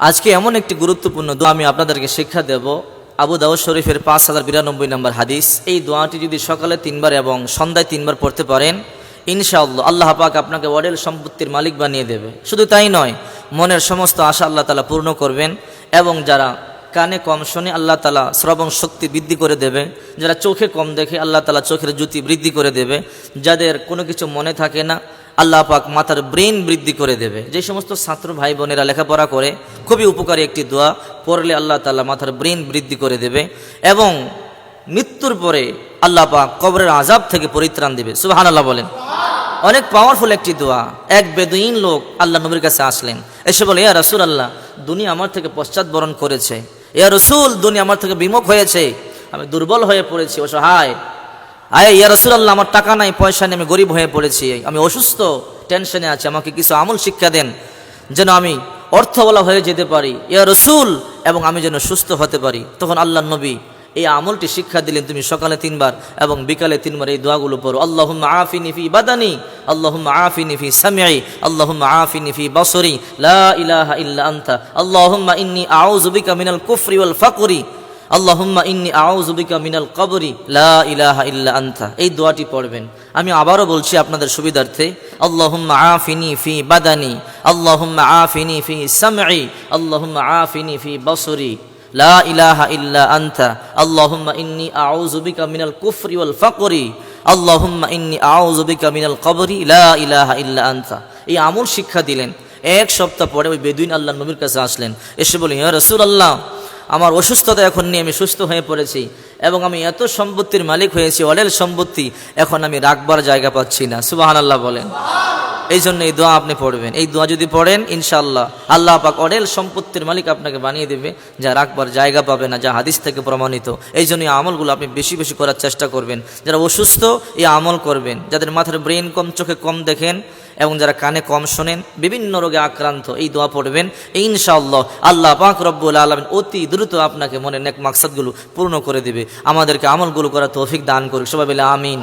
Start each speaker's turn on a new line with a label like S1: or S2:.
S1: আজকে এমন একটি গুরুত্বপূর্ণ দোয়া আমি আপনাদেরকে শিক্ষা দেব। আবু দাউদ শরীফের 5092 নম্বর হাদিস। এই দোয়াটি যদি সকালে 3 বার এবং সন্ধ্যায় 3 বার পড়তে পারেন, ইনশাআল্লাহ আল্লাহ পাক আপনাকে অঢেল সম্পত্তির মালিক বানিয়ে দেবে। শুধু তাই নয়, মনের সমস্ত আশা আল্লাহ তাআলা পূর্ণ করবেন। এবং যারা কানে কম শোনে, আল্লাহ তাআলা শ্রবণ শক্তি বৃদ্ধি করে দেবে। যারা চোখে কম দেখে, আল্লাহ তাআলা চোখের জ্যোতি বৃদ্ধি করে দেবে। যাদের কোনো কিছু মনে থাকে না, আল্লাহ পাক মাথার ব্রেন বৃদ্ধি করে দেবে। যে সমস্ত ছাত্র ভাই বোনেরা লেখাপড়া করে, খুবই উপকারী একটি দোয়া, পড়লে আল্লাহ তাআলা মাথার ব্রেন বৃদ্ধি করে দেবে। এবং মৃত্যুর পরে আল্লাহ পাক কবরের আযাব থেকে পরিত্রাণ দেবে। সুবহানাল্লাহ বলেন। অনেক পাওয়ারফুল একটি দোয়া। এক বেদুইন লোক আল্লাহ নবীর কাছে আসলেন, এসে বলে, ইয়া রাসূলুল্লাহ, দুনিয়া আমার থেকে পশ্চাৎবরণ করেছে। ইয়া রাসূল, দুনিয়া আমার থেকে বিমুখ হয়েছে, আমি দুর্বল হয়ে পড়েছি, অসহায়। ইয়া রাসূলুল্লাহ, আমার টাকা নাই, পয়সা নেই, আমি গরিব হয়ে পড়েছি, আমি অসুস্থ, টেনশনে আছি, আমাকে কিছু আমল শিক্ষা দেন যেন আমি অর্থওয়ালা হয়ে যেতে পারি, ইয়া রাসূল, এবং আমি যেন সুস্থ হতে পারি। তখন আল্লাহ নবী এই আমলটি শিক্ষা দিলেন, তুমি সকালে 3 বার এবং বিকালে 3 বার এই দোয়াগুলো পড়ো। আল্লাহুম্মা আফিনি ফি বাদানি, আল্লাহুম্মা আফিনি ফি সামঈ, আল্লাহুম্মা আফিনি ফি বাসরি, লা ইলাহা ইল্লা আনতা, আল্লাহুম্মা ইন্নী আউযু বিকা মিনাল কুফরি ওয়াল ফাকরি, আল্লাহুম্মা ইন্নী আউযু বিকা মিনাল কবরি, লা ইলাহা ইল্লা আনতা। এই দোয়াটি পড়বেন। আমি আবারও বলছি আপনাদের সুবিধার্থে, আল্লাহুম্মা আফিনি ফি বাদানি, আল্লাহুম্মা আফিনি ফি সামঈ, আল্লাহুম্মা আফিনি ফি বাসরি, লা ইলাহা ইল্লা আনতা, আল্লাহুম্মা ইন্নী আউযু বিকা মিনাল কুফরি ওয়াল ফাকরি, আল্লাহুম্মা ইন্নী আউযু বিকা মিনাল কবরি, লা ইলাহা ইল্লা আনতা। এই আমল শিক্ষা দিলেন। 1 সপ্তাহ পরে ওই বেদুইন আল্লাহ নবীর কাছে আসলেন, এসে বলেন, ইয়া রাসূলুল্লাহ, আমার অসুস্থতা এখন নিয়ে আমি সুস্থ হয়ে পড়েছি এবং আমি এত সম্পত্তির মালিক হয়েছি, অঢেল সম্পত্তি, এখন আমি রাখবার জায়গা পাচ্ছি না। সুবহানাল্লাহ বলেন। এই জন্য এই দোয়া আপনি পড়বেন। এই দোয়া যদি পড়েন, ইনশাআল্লাহ আল্লাহ পাক অঢেল সম্পত্তির মালিক আপনাকে বানিয়ে দেবে, যা রাখবার জায়গা পাবে না, যা হাদিস থেকে প্রমাণিত। এই জন্য এই আমলগুলো আপনি বেশি বেশি করার চেষ্টা করবেন। যারা অসুস্থ, এই আমল করবেন। যাদের মাথার ব্রেন কম, চোখে কম দেখেন এবং যারা কানে কম শোনেন, বিভিন্ন রোগে আক্রান্ত, এই দোয়া পড়বেন। ইনশাআল্লাহ আল্লাহ পাক রব্বুল আলামিন অতি দ্রুত আপনাকে মনের নেক মাকসাদগুলো পূর্ণ করে দেবে। আমাদেরকে আমলগুলো করার তৌফিক দান করুক। সবাই বলে আমিন।